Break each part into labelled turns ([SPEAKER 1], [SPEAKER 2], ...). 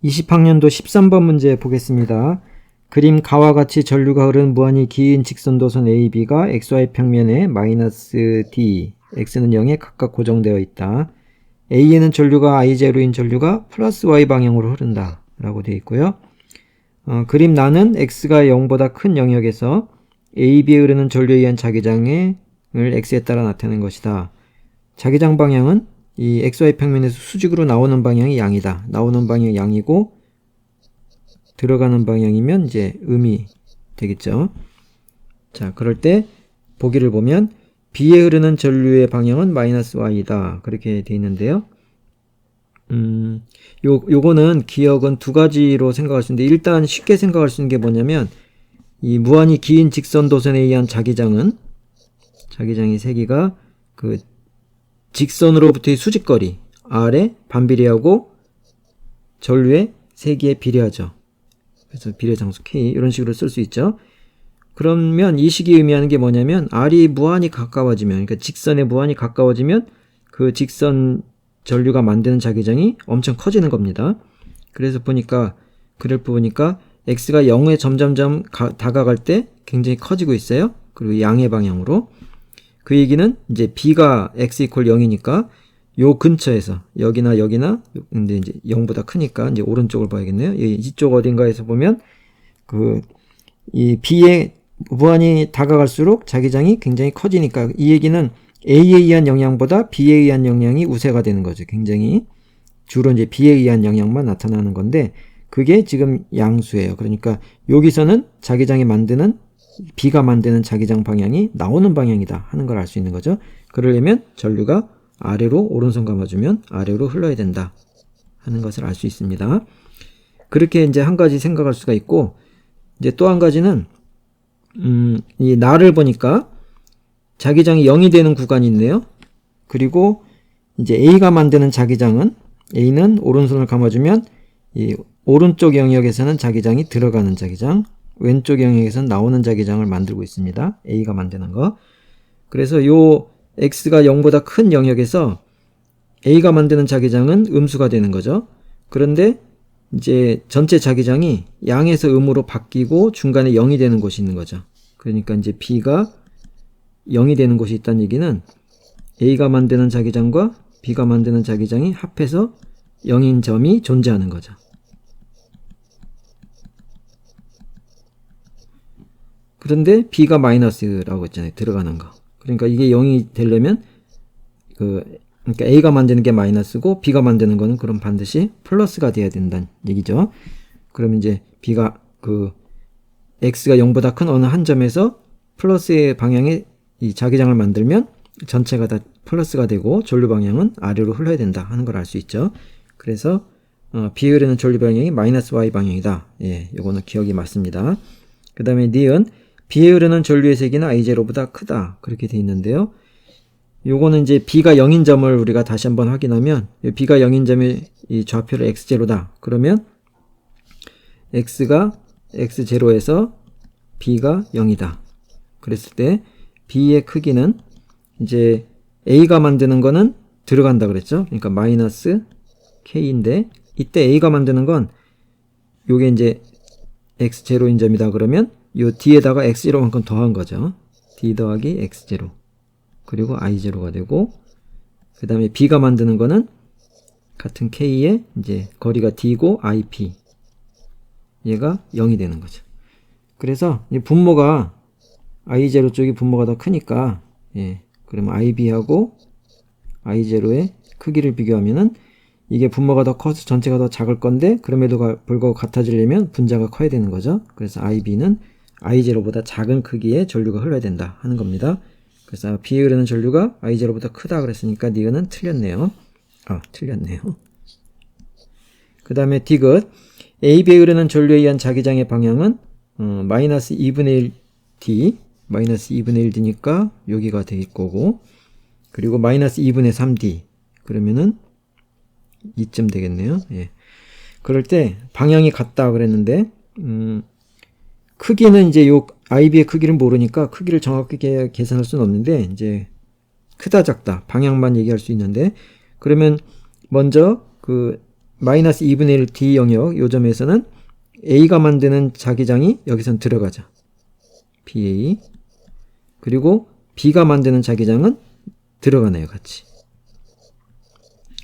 [SPEAKER 1] 20학년도 13번 문제 보겠습니다. 그림 가와 같이 전류가 흐르는 무한히 긴 직선도선 AB가 XY 평면에 마이너스 D, X는 0에 각각 고정되어 있다. A에는 전류가 I0인 전류가 플러스 Y 방향으로 흐른다 라고 되어 있고요. 그림 나는 X가 0보다 큰 영역에서 AB에 흐르는 전류에 의한 자기장을 X에 따라 나타내는 것이다. 자기장 방향은 이 XY 평면에서 수직으로 나오는 방향이 양이다. 나오는 방향이 양이고 들어가는 방향이면 이제 음이 되겠죠. 자, 그럴 때 보기를 보면 B에 흐르는 전류의 방향은 마이너스 Y다. 그렇게 되어 있는데요. 요거는 기억은 두 가지로 생각할 수 있는데, 일단 쉽게 생각할 수 있는 게 뭐냐면, 이 무한히 긴 직선 도선에 의한 자기장이 세기가 그 직선으로부터의 수직거리 R에 반비례하고 전류의 세기에 비례하죠. 그래서 비례장수 K 이런 식으로 쓸 수 있죠. 그러면 이 식이 의미하는 게 뭐냐면 R이 무한히 가까워지면, 그러니까 직선에 무한히 가까워지면 그 직선 전류가 만드는 자기장이 엄청 커지는 겁니다. 그래서 보니까 그래프 보니까 X가 0에 점점점 다가갈 때 굉장히 커지고 있어요. 그리고 양의 방향으로. 그 얘기는 이제 B가 X 이퀄 0이니까 요 근처에서 여기나 근데 이제 0보다 크니까 이제 오른쪽을 봐야겠네요. 이쪽 어딘가에서 보면 이 B에 무한히 다가갈수록 자기장이 굉장히 커지니까 이 얘기는 A에 의한 영향보다 B에 의한 영향이 우세가 되는 거죠. 굉장히 주로 이제 B에 의한 영향만 나타나는 건데 그게 지금 양수예요. 그러니까 여기서는 자기장이 만드는 B가 만드는 자기장 방향이 나오는 방향이다 하는 걸 알 수 있는 거죠. 그러려면 전류가 아래로 오른손 감아주면 아래로 흘러야 된다 하는 것을 알 수 있습니다. 그렇게 이제 한 가지 생각할 수가 있고, 이제 또 한 가지는 이 나를 보니까 자기장이 0이 되는 구간이 있네요. 그리고 이제 A가 만드는 자기장은 A는 오른손을 감아주면 이 오른쪽 영역에서는 자기장이 들어가는 자기장, 왼쪽 영역에서는 나오는 자기장을 만들고 있습니다. A가 만드는 거. 그래서 요 X가 0보다 큰 영역에서 A가 만드는 자기장은 음수가 되는 거죠. 그런데 이제 전체 자기장이 양에서 음으로 바뀌고 중간에 0이 되는 곳이 있는 거죠. 그러니까 이제 B가 0이 되는 곳이 있다는 얘기는 A가 만드는 자기장과 B가 만드는 자기장이 합해서 0인 점이 존재하는 거죠. 그런데 B가 마이너스라고 했잖아요. 들어가는 거. 그러니까 이게 0이 되려면 그러니까 A가 만드는 게 마이너스고 B가 만드는 거는 그럼 반드시 플러스가 돼야 된다는 얘기죠. 그러면 이제 B가 X가 0보다 큰 어느 한 점에서 플러스의 방향에 이 자기장을 만들면 전체가 다 플러스가 되고 전류 방향은 아래로 흘러야 된다 하는 걸 알 수 있죠. 그래서 B에 흐르는 전류 방향이 마이너스 Y 방향이다. 예, 요거는 기억이 맞습니다. 그 다음에 니은 B에 흐르는 전류의 세기는 I0보다 크다. 그렇게 돼 있는데요. 요거는 이제 B가 0인 점을 우리가 다시 한번 확인하면 B가 0인 점의 이 좌표를 X0다. 그러면 X가 X0에서 B가 0이다. 그랬을 때 B의 크기는 이제 A가 만드는 거는 들어간다 그랬죠. 그러니까 마이너스 K인데 이때 A가 만드는 건 요게 이제 X0인 점이다 그러면 요 D에다가 X0만큼 더한 거죠. D 더하기 X0 그리고 I0가 되고, 그 다음에 B가 만드는 거는 같은 K에 이제 거리가 D고 IP 얘가 0이 되는 거죠. 그래서 이 분모가 I0 쪽이 분모가 더 크니까 그러면 IB하고 I0의 크기를 비교하면은 이게 분모가 더 커서 전체가 더 작을 건데 그럼에도 불구하고 같아지려면 분자가 커야 되는 거죠. 그래서 IB는 I0보다 작은 크기의 전류가 흘러야 된다 하는 겁니다. 그래서 B에 흐르는 전류가 I0보다 크다 그랬으니까 니은은 틀렸네요. 틀렸네요. 그 다음에 디귿 AB에 흐르는 전류에 의한 자기장의 방향은 마이너스 2분의 1 D 마이너스 2분의 1 D니까 여기가 될 거고, 그리고 마이너스 2분의 3 D 그러면은 2점 되겠네요. 예. 그럴 때 방향이 같다 그랬는데 크기는 이제 요 IB의 크기를 모르니까 크기를 정확하게 계산할 수는 없는데 이제 크다 작다 방향만 얘기할 수 있는데, 그러면 먼저 마이너스 2분의 1 D 영역 요 점에서는 A가 만드는 자기장이 여기선 들어가죠. BA. 그리고 B가 만드는 자기장은 들어가네요, 같이.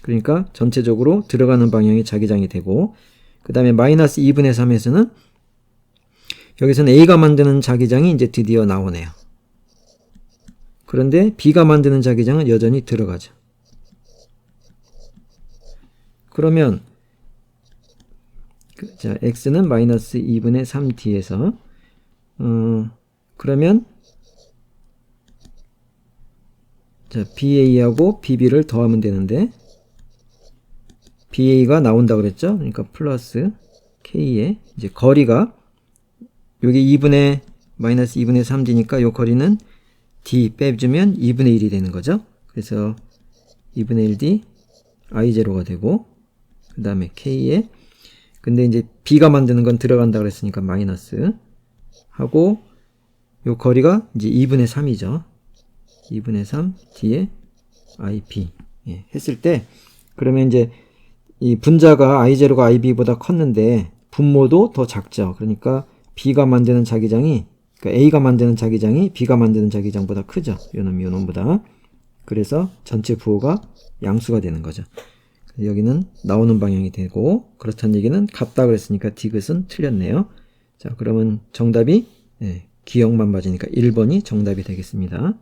[SPEAKER 1] 그러니까 전체적으로 들어가는 방향이 자기장이 되고, 그 다음에 마이너스 2분의 3에서는 여기서는 A가 만드는 자기장이 이제 드디어 나오네요. 그런데 B가 만드는 자기장은 여전히 들어가죠. 그러면 자, x는 마이너스 2분의 3d에서 그러면 자, BA하고 BB를 더하면 되는데 BA가 나온다 그랬죠? 그러니까 플러스 K에 이제 거리가 여기 2분의 마이너스 2분의 3D니까 요 거리는 D 빼주면 2분의 1이 되는 거죠. 그래서 2분의 1D I0가 되고 그 다음에 K에 근데 이제 B가 만드는 건 들어간다 그랬으니까 마이너스 하고 요 거리가 이제 2분의 3이죠. 2분의 3 D에 IP 예, 했을 때 그러면 이제 이 분자가 I0가 IB보다 컸는데 분모도 더 작죠. 그러니까 B가 만드는 자기장이 그러니까 A가 만드는 자기장이 B가 만드는 자기장보다 크죠. 요놈보다. 그래서 전체 부호가 양수가 되는 거죠. 여기는 나오는 방향이 되고 그렇다는 얘기는 같다 그랬으니까 디귿은 틀렸네요. 자, 그러면 정답이 기억만 맞으니까 1번이 정답이 되겠습니다.